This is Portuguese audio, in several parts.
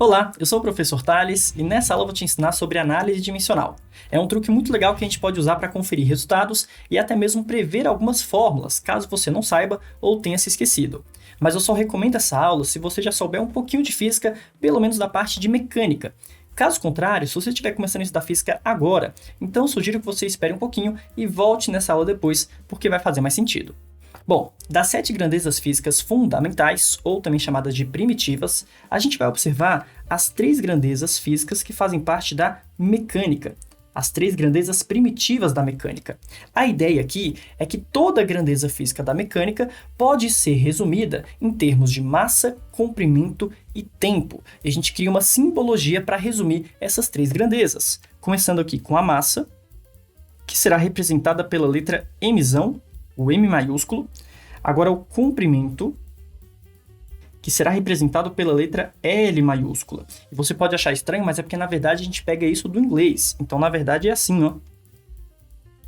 Olá, eu sou o professor Thales e nessa aula eu vou te ensinar sobre análise dimensional. É um truque muito legal que a gente pode usar para conferir resultados e até mesmo prever algumas fórmulas, caso você não saiba ou tenha se esquecido. Mas eu só recomendo essa aula se você já souber um pouquinho de física, pelo menos da parte de mecânica. Caso contrário, se você estiver começando a estudar física agora, então eu sugiro que você espere um pouquinho e volte nessa aula depois, porque vai fazer mais sentido. Bom, das 7 grandezas físicas fundamentais, ou também chamadas de primitivas, a gente vai observar as 3 grandezas físicas que fazem parte da mecânica, as 3 grandezas primitivas da mecânica. A ideia aqui é que toda grandeza física da mecânica pode ser resumida em termos de massa, comprimento e tempo. E a gente cria uma simbologia para resumir essas 3 grandezas, começando aqui com a massa, que será representada pela letra Mzão, o M maiúsculo. Agora o comprimento, que será representado pela letra L maiúscula. E você pode achar estranho, mas é porque na verdade a gente pega isso do inglês. Então na verdade é assim, ó.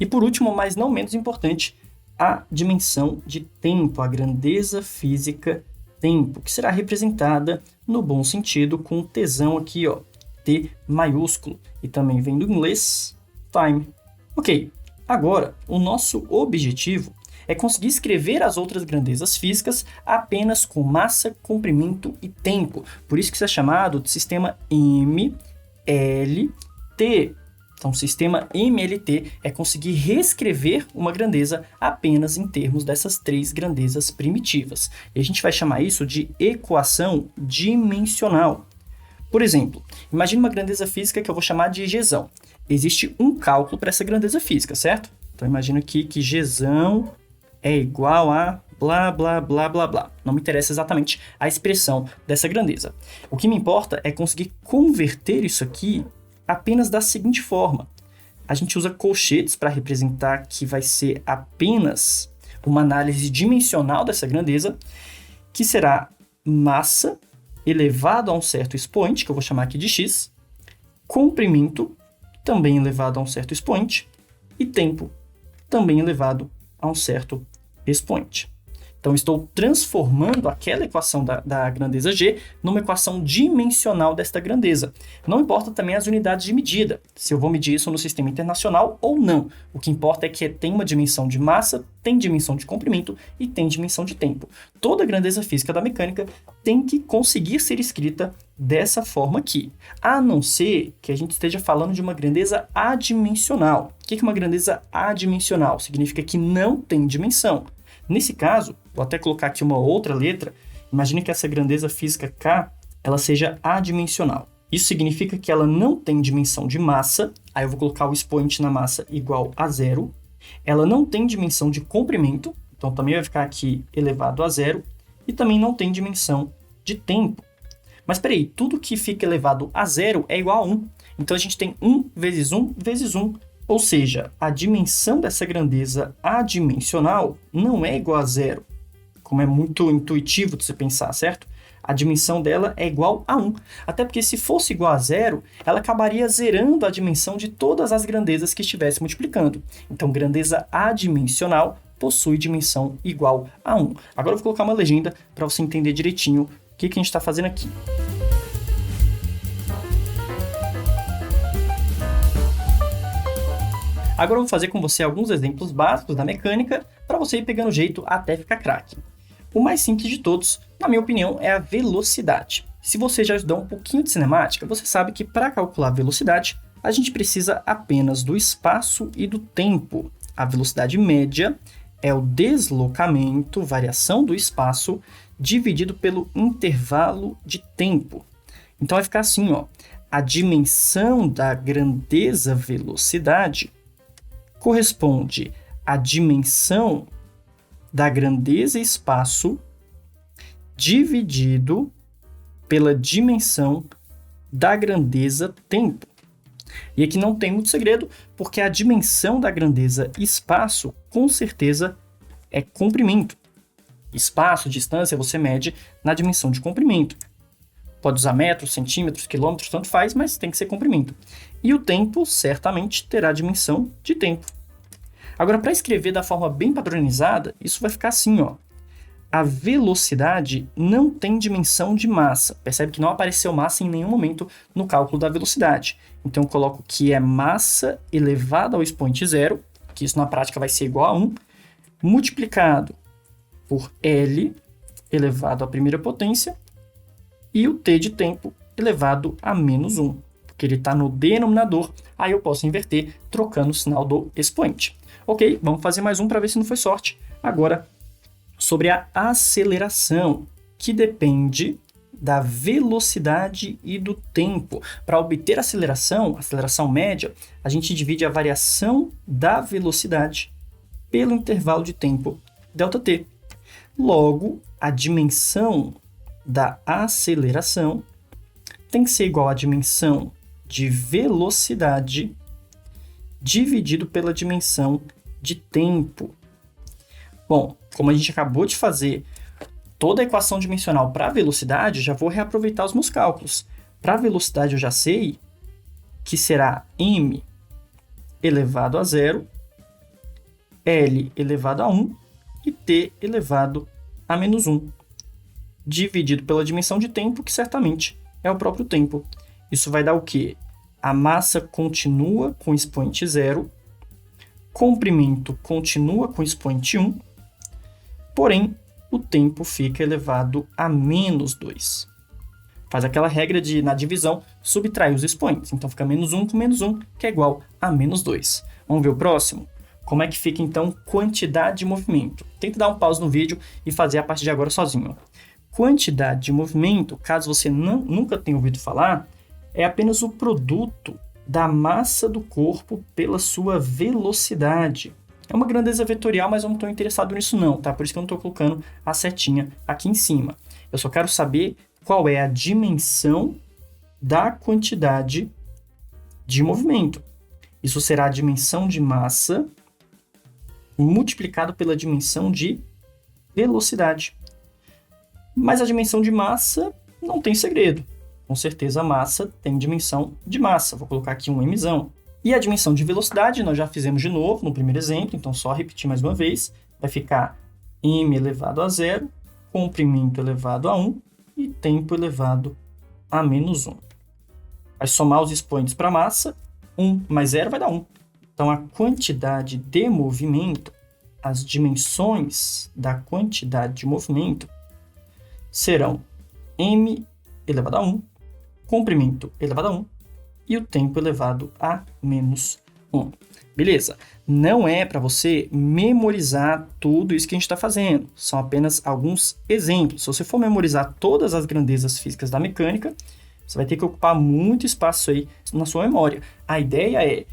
E por último, mas não menos importante, a dimensão de tempo, a grandeza física tempo, que será representada no bom sentido com o Tzão aqui, ó, T maiúsculo. E também vem do inglês time. Ok, agora o nosso objetivo é conseguir escrever as outras grandezas físicas apenas com massa, comprimento e tempo. Por isso que isso é chamado de sistema MLT. Então, o sistema MLT é conseguir reescrever uma grandeza apenas em termos dessas 3 grandezas primitivas. E a gente vai chamar isso de equação dimensional. Por exemplo, imagine uma grandeza física que eu vou chamar de Gzão. Existe um cálculo para essa grandeza física, certo? Então, imagina aqui que Gzão é igual a blá, blá, blá, blá, blá. Não me interessa exatamente a expressão dessa grandeza. O que me importa é conseguir converter isso aqui apenas da seguinte forma. A gente usa colchetes para representar que vai ser apenas uma análise dimensional dessa grandeza, que será massa elevado a um certo expoente, que eu vou chamar aqui de x, comprimento, também elevado a um certo expoente, e tempo, também elevado a um certo expoente. Então, estou transformando aquela equação da grandeza G numa equação dimensional desta grandeza. Não importa também as unidades de medida, se eu vou medir isso no sistema internacional ou não. O que importa é que tem uma dimensão de massa, tem dimensão de comprimento e tem dimensão de tempo. Toda grandeza física da mecânica tem que conseguir ser escrita dessa forma aqui, a não ser que a gente esteja falando de uma grandeza adimensional. O que é uma grandeza adimensional? Significa que não tem dimensão. Nesse caso, vou até colocar aqui uma outra letra. Imagine que essa grandeza física K ela seja adimensional. Isso significa que ela não tem dimensão de massa, aí eu vou colocar o expoente na massa igual a 0. Ela não tem dimensão de comprimento, então também vai ficar aqui elevado a 0. E também não tem dimensão de tempo. Mas espera aí, tudo que fica elevado a 0 é igual a 1. Então a gente tem 1 vezes 1 vezes 1. Ou seja, a dimensão dessa grandeza adimensional não é igual a 0, como é muito intuitivo de se pensar, certo? A dimensão dela é igual a 1. Até porque se fosse igual a 0, ela acabaria zerando a dimensão de todas as grandezas que estivesse multiplicando. Então, grandeza adimensional possui dimensão igual a 1. Agora eu vou colocar uma legenda para você entender direitinho o que a gente está fazendo aqui. Agora eu vou fazer com você alguns exemplos básicos da mecânica para você ir pegando jeito até ficar craque. O mais simples de todos, na minha opinião, é a velocidade. Se você já estudou um pouquinho de cinemática, você sabe que para calcular a velocidade, a gente precisa apenas do espaço e do tempo. A velocidade média é o deslocamento, variação do espaço, dividido pelo intervalo de tempo. Então vai ficar assim, ó, a dimensão da grandeza velocidade corresponde à dimensão da grandeza espaço dividido pela dimensão da grandeza tempo. E aqui não tem muito segredo, porque a dimensão da grandeza espaço, com certeza, é comprimento. Espaço, distância, você mede na dimensão de comprimento. Pode usar metros, centímetros, quilômetros, tanto faz, mas tem que ser comprimento. E o tempo, certamente, terá dimensão de tempo. Agora, para escrever da forma bem padronizada, isso vai ficar assim, ó. A velocidade não tem dimensão de massa. Percebe que não apareceu massa em nenhum momento no cálculo da velocidade. Então, eu coloco que é massa elevada ao expoente zero, que isso na prática vai ser igual a 1, multiplicado por L elevado à primeira potência e o t de tempo elevado a menos 1, porque ele está no denominador, aí eu posso inverter trocando o sinal do expoente. Ok, vamos fazer mais um para ver se não foi sorte. Agora, sobre a aceleração, que depende da velocidade e do tempo. Para obter a aceleração média, a gente divide a variação da velocidade pelo intervalo de tempo ΔT. Logo, a dimensão da aceleração tem que ser igual à dimensão de velocidade dividido pela dimensão de tempo. Bom, como a gente acabou de fazer toda a equação dimensional para a velocidade, já vou reaproveitar os meus cálculos. Para a velocidade eu já sei que será m elevado a 0, L elevado a 1 e t elevado a menos 1, dividido pela dimensão de tempo, que certamente é o próprio tempo. Isso vai dar o quê? A massa continua com expoente 0, comprimento continua com expoente 1, porém, o tempo fica elevado a menos 2. Faz aquela regra de, na divisão, subtrair os expoentes. Então, fica menos 1 com menos 1, que é igual a menos 2. Vamos ver o próximo? Como é que fica, então, quantidade de movimento? Tenta dar um pause no vídeo e fazer a partir de agora sozinho. Quantidade de movimento, caso você nunca tenha ouvido falar, é apenas o produto da massa do corpo pela sua velocidade. É uma grandeza vetorial, mas eu não estou interessado nisso não, tá? Por isso que eu não estou colocando a setinha aqui em cima. Eu só quero saber qual é a dimensão da quantidade de movimento. Isso será a dimensão de massa multiplicado pela dimensão de velocidade. Mas a dimensão de massa não tem segredo. Com certeza a massa tem dimensão de massa. Vou colocar aqui um mzão. E a dimensão de velocidade nós já fizemos de novo no primeiro exemplo, então só repetir mais uma vez. Vai ficar m elevado a 0, comprimento elevado a 1 e tempo elevado a menos 1. Vai somar os expoentes para a massa, 1 mais 0 vai dar 1. Então a quantidade de movimento, as dimensões da quantidade de movimento serão m elevado a 1, comprimento elevado a 1 e o tempo elevado a menos 1. Beleza? Não é para você memorizar tudo isso que a gente está fazendo. São apenas alguns exemplos. Se você for memorizar todas as grandezas físicas da mecânica, você vai ter que ocupar muito espaço aí na sua memória. A ideia é,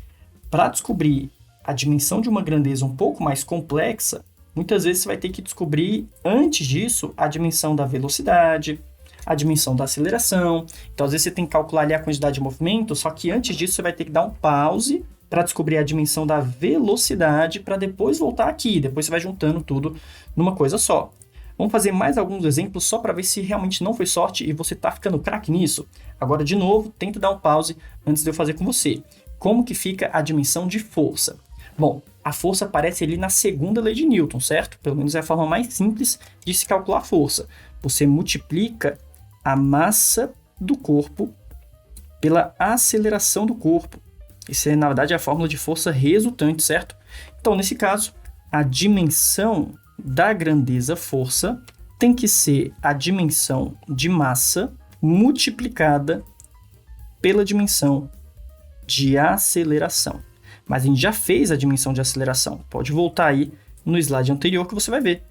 para descobrir a dimensão de uma grandeza um pouco mais complexa, muitas vezes você vai ter que descobrir, antes disso, a dimensão da velocidade, a dimensão da aceleração. Então, às vezes você tem que calcular ali a quantidade de movimento, só que antes disso você vai ter que dar um pause para descobrir a dimensão da velocidade, para depois voltar aqui. Depois você vai juntando tudo numa coisa só. Vamos fazer mais alguns exemplos só para ver se realmente não foi sorte e você está ficando craque nisso. Agora, de novo, tenta dar um pause antes de eu fazer com você. Como que fica a dimensão de força? Bom, a força aparece ali na segunda lei de Newton, certo? Pelo menos é a forma mais simples de se calcular a força. Você multiplica a massa do corpo pela aceleração do corpo. Isso é, na verdade, a fórmula de força resultante, certo? Então, nesse caso, a dimensão da grandeza força tem que ser a dimensão de massa multiplicada pela dimensão de aceleração. Mas a gente já fez a dimensão de aceleração. Pode voltar aí no slide anterior que você vai ver.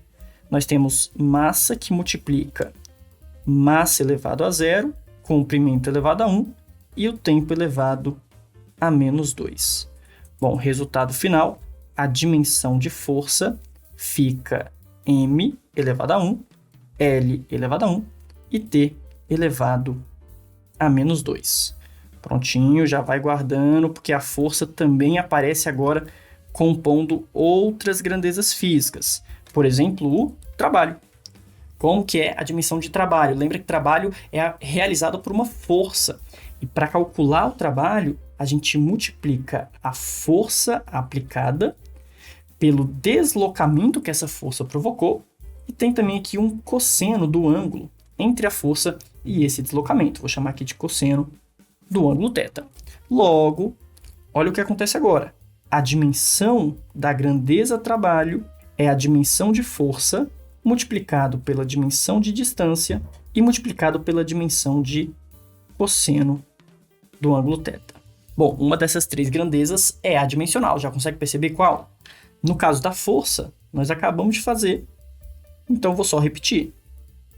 Nós temos massa que multiplica massa elevado a 0, comprimento elevado a 1 e o tempo elevado a menos 2. Bom, resultado final, a dimensão de força fica m elevado a 1, L elevado a 1 e T elevado a menos 2. Prontinho, já vai guardando, porque a força também aparece agora compondo outras grandezas físicas. Por exemplo, o trabalho. Como que é a dimensão de trabalho? Lembra que trabalho é realizado por uma força. E para calcular o trabalho, a gente multiplica a força aplicada pelo deslocamento que essa força provocou E tem também aqui um cosseno do ângulo entre a força e esse deslocamento. Vou chamar aqui de cosseno do ângulo θ. Logo, olha o que acontece agora. A dimensão da grandeza trabalho é a dimensão de força multiplicado pela dimensão de distância e multiplicado pela dimensão de cosseno do ângulo θ. Bom, uma dessas três grandezas é adimensional. Já consegue perceber qual? No caso da força, nós acabamos de fazer. Então, vou só repetir.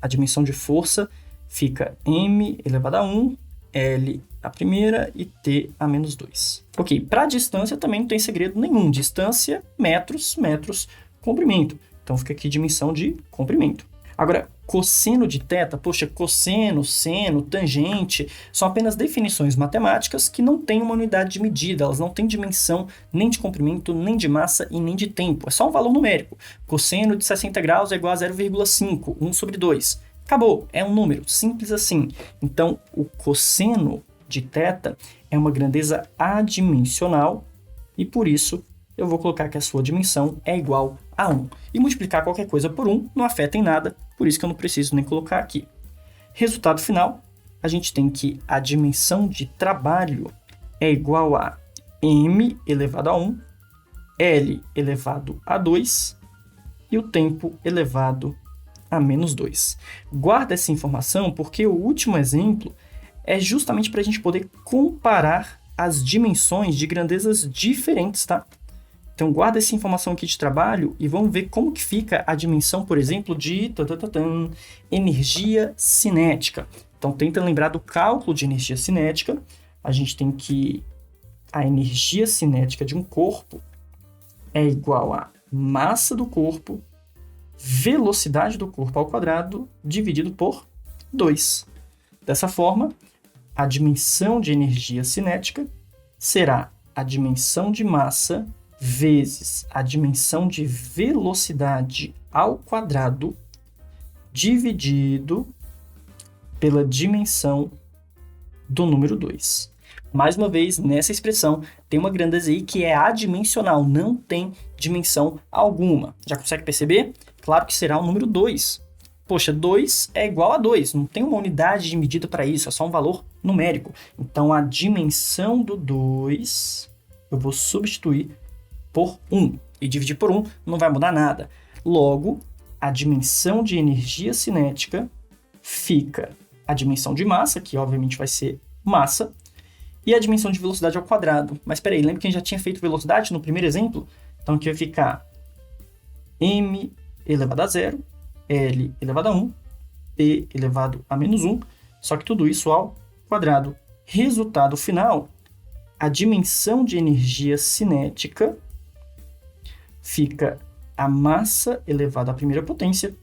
A dimensão de força fica m elevado a 1, L a primeira e T a menos 2. Ok, para a distância também não tem segredo nenhum. Distância, metros, comprimento. Então, fica aqui dimensão de comprimento. Agora, cosseno de θ, poxa, cosseno, seno, tangente, são apenas definições matemáticas que não têm uma unidade de medida, elas não têm dimensão nem de comprimento, nem de massa e nem de tempo. É só um valor numérico. Cosseno de 60 graus é igual a 0,5, 1 sobre 2. Acabou, é um número, simples assim. Então, o cosseno de θ é uma grandeza adimensional e, por isso, eu vou colocar que a sua dimensão é igual a 1. E multiplicar qualquer coisa por 1 não afeta em nada, por isso que eu não preciso nem colocar aqui. Resultado final, a gente tem que a dimensão de trabalho é igual a m elevado a 1, L elevado a 2 e o tempo elevado a menos 2. Guarda essa informação porque o último exemplo é justamente para a gente poder comparar as dimensões de grandezas diferentes, tá? Então, guarda essa informação aqui de trabalho e vamos ver como que fica a dimensão, por exemplo, de energia cinética. Então, tenta lembrar do cálculo de energia cinética. A gente tem que a energia cinética de um corpo é igual a massa do corpo, velocidade do corpo ao quadrado, dividido por 2. Dessa forma, a dimensão de energia cinética será a dimensão de massa vezes a dimensão de velocidade ao quadrado dividido pela dimensão do número 2. Mais uma vez, nessa expressão, tem uma grandeza aí que é adimensional, não tem dimensão alguma. Já consegue perceber? Claro que será o número 2. Poxa, 2 é igual a 2, não tem uma unidade de medida para isso, é só um valor numérico. Então, a dimensão do 2, eu vou substituir por 1. E dividir por 1 não vai mudar nada. Logo, a dimensão de energia cinética fica a dimensão de massa, que obviamente vai ser massa, e a dimensão de velocidade ao quadrado. Mas espera aí, lembra que a gente já tinha feito velocidade no primeiro exemplo? Então aqui vai ficar m elevado a 0, L elevado a 1, P elevado a menos 1, só que tudo isso ao quadrado. Resultado final, a dimensão de energia cinética fica a massa elevado à primeira potência,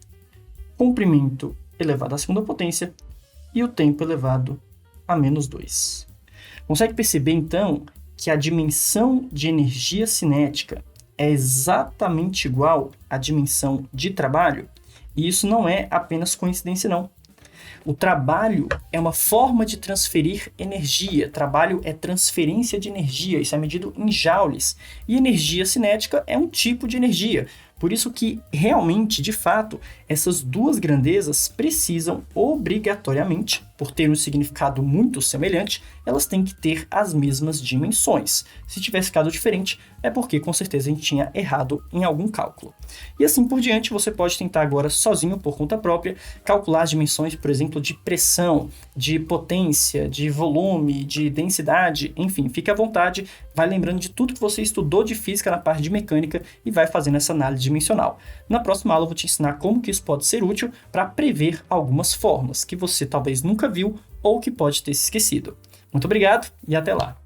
comprimento elevado à segunda potência e o tempo elevado a menos 2. Consegue perceber, então, que a dimensão de energia cinética é exatamente igual à dimensão de trabalho? E isso não é apenas coincidência, não. O trabalho é uma forma de transferir energia. Trabalho é transferência de energia. Isso é medido em joules. E energia cinética é um tipo de energia. Por isso que, realmente, de fato, essas duas grandezas precisam, obrigatoriamente, por ter um significado muito semelhante, elas têm que ter as mesmas dimensões. Se tivesse ficado diferente, é porque, com certeza, a gente tinha errado em algum cálculo. E assim por diante, você pode tentar agora, sozinho, por conta própria, calcular as dimensões, por exemplo, de pressão, de potência, de volume, de densidade, enfim, fique à vontade, vai lembrando de tudo que você estudou de física na parte de mecânica e vai fazendo essa análise dimensional. Na próxima aula eu vou te ensinar como que isso pode ser útil para prever algumas fórmulas que você talvez nunca viu ou que pode ter se esquecido. Muito obrigado e até lá!